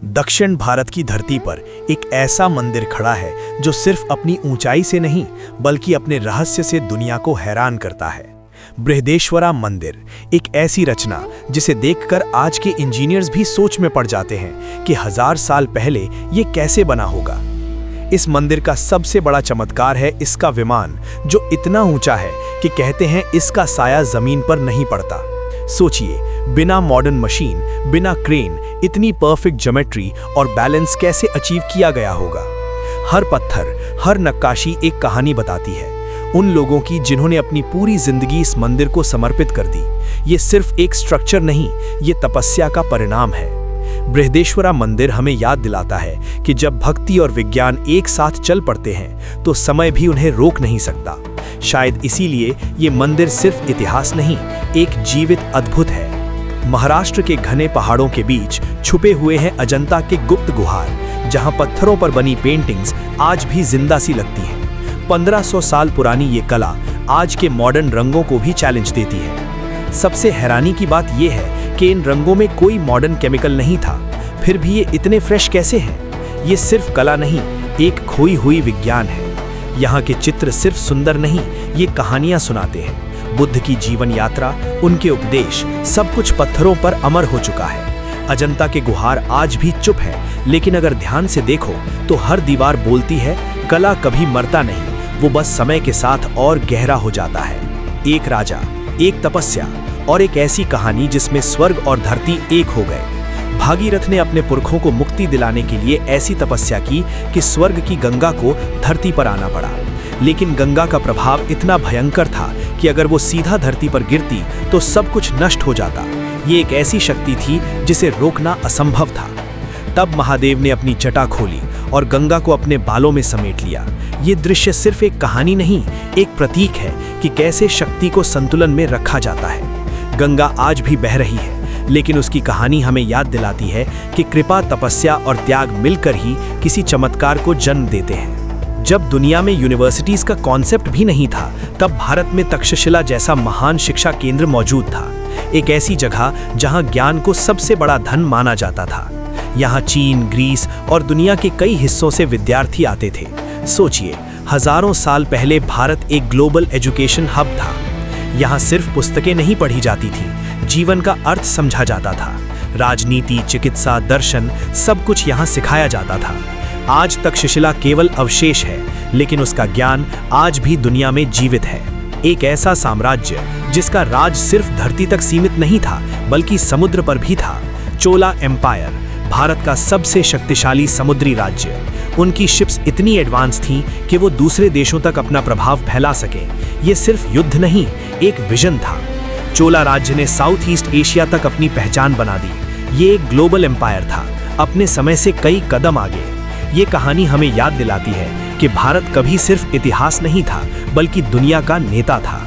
दक्षिण भारत की धरती पर एक ऐसा मंदिर खड़ा है जो सिर्फ अपनी ऊंचाई से नहीं बल्कि अपने रहस्य से दुनिया को हैरान करता है। बृहदेश्वरा मंदिर एक ऐसी रचना जिसे देखकर आज के इंजीनियर्स भी सोच में पड़ जाते हैं कि 1000 साल पहले ये कैसे बना होगा। इस मंदिर का सबसे बड़ा चमत्कार है इसका विमान, जो इतना ऊंचा है कि कहते हैं इसका साया जमीन पर नहीं पड़ता। सोचिए, बिना मॉडर्न मशीन, बिना क्रेन, इतनी परफेक्ट ज्योमेट्री और बैलेंस कैसे अचीव किया गया होगा। हर पत्थर, हर नक्काशी एक कहानी बताती है उन लोगों की जिन्होंने अपनी पूरी जिंदगी इस मंदिर को समर्पित कर दी। ये सिर्फ एक स्ट्रक्चर नहीं, ये तपस्या का परिणाम है। बृहदेश्वरा मंदिर हमें याद दिलाता है कि जब भक्ति और विज्ञान एक साथ चल पड़ते हैं तो समय भी उन्हें रोक नहीं सकता। शायद इसीलिए ये मंदिर सिर्फ इतिहास नहीं, एक जीवित अद्भुत है। महाराष्ट्र के घने पहाड़ों के बीच छुपे हुए हैं अजंता के गुप्त गुहार, जहां पत्थरों पर बनी पेंटिंग्स आज भी जिंदा सी लगती हैं। 1500 साल पुरानी ये कला आज के मॉडर्न रंगों को भी चैलेंज देती है। सबसे हैरानी की बात यह है कि इन रंगों में कोई मॉडर्न केमिकल नहीं था, फिर भी ये इतने फ्रेश कैसे हैं? ये सिर्फ कला नहीं, एक खोई हुई विज्ञान है। यहाँ के चित्र सिर्फ सुंदर नहीं, ये कहानियां सुनाते हैं। बुद्ध की जीवन यात्रा, उनके उपदेश, सब कुछ पत्थरों पर अमर हो चुका है। अजंता के गुहार आज भी चुप है, लेकिन अगर ध्यान से देखो तो हर दीवार बोलती है, कला कभी मरता नहीं, वो बस समय के साथ और गहरा हो जाता है। एक राजा, एक तपस्या और एक ऐसी कहानी जिसमें स्वर्ग और धरती एक हो गए। भागीरथ ने अपने पुरखों को मुक्ति दिलाने के लिए ऐसी तपस्या की कि स्वर्ग की गंगा को धरती पर आना पड़ा। लेकिन गंगा का प्रभाव इतना भयंकर था कि अगर वो सीधा धरती पर गिरती तो सब कुछ नष्ट हो जाता। ये एक ऐसी शक्ति थी जिसे रोकना असंभव था। तब महादेव ने अपनी जटा खोली और गंगा को अपने बालों में समेट लिया। ये दृश्य सिर्फ एक कहानी नहीं, एक प्रतीक है कि कैसे शक्ति को संतुलन में रखा जाता है। गंगा आज भी बह रही है, लेकिन उसकी कहानी हमें याद दिलाती है कि कृपा, तपस्या और त्याग मिलकर ही किसी चमत्कार को जन्म देते हैं। जब दुनिया में यूनिवर्सिटीज का कॉन्सेप्ट भी नहीं था, तब भारत में तक्षशिला जैसा महान शिक्षा केंद्र मौजूद था। एक ऐसी जगह जहां ज्ञान को सबसे बड़ा धन माना जाता था। यहाँ चीन, ग्रीस और दुनिया के कई हिस्सों से विद्यार्थी आते थे। सोचिए, हजारों साल पहले भारत एक ग्लोबल एजुकेशन हब था। यहाँ सिर्फ पुस्तकें नहीं पढ़ी जाती थीं, जीवन का अर्थ समझा जाता था। राजनीति, चिकित्सा, दर्शन, सब कुछ यहाँ सिखाया जाता था। आज तक्षशिला केवल अवशेष है, लेकिन उसका ज्ञान आज भी दुनिया में जीवित है। एक ऐसा साम्राज्य जिसका राज सिर्फ धरती तक सीमित नहीं था, बल्कि समुद्र पर भी था। चोला एम्पायर, भारत का सबसे शक्तिशाली समुद्री राज्य। उनकी शिप्स इतनी एडवांस थीं कि वो दूसरे देशों तक अपना प्रभाव फैला सके। ये सिर्फ युद्ध नहीं, एक विजन था। चोला राज्य ने साउथ ईस्ट एशिया तक अपनी पहचान बना दी। ये एक ग्लोबल एम्पायर था, अपने समय से कई कदम आगे। ये कहानी हमें याद दिलाती है कि भारत कभी सिर्फ इतिहास नहीं था, बल्कि दुनिया का नेता था।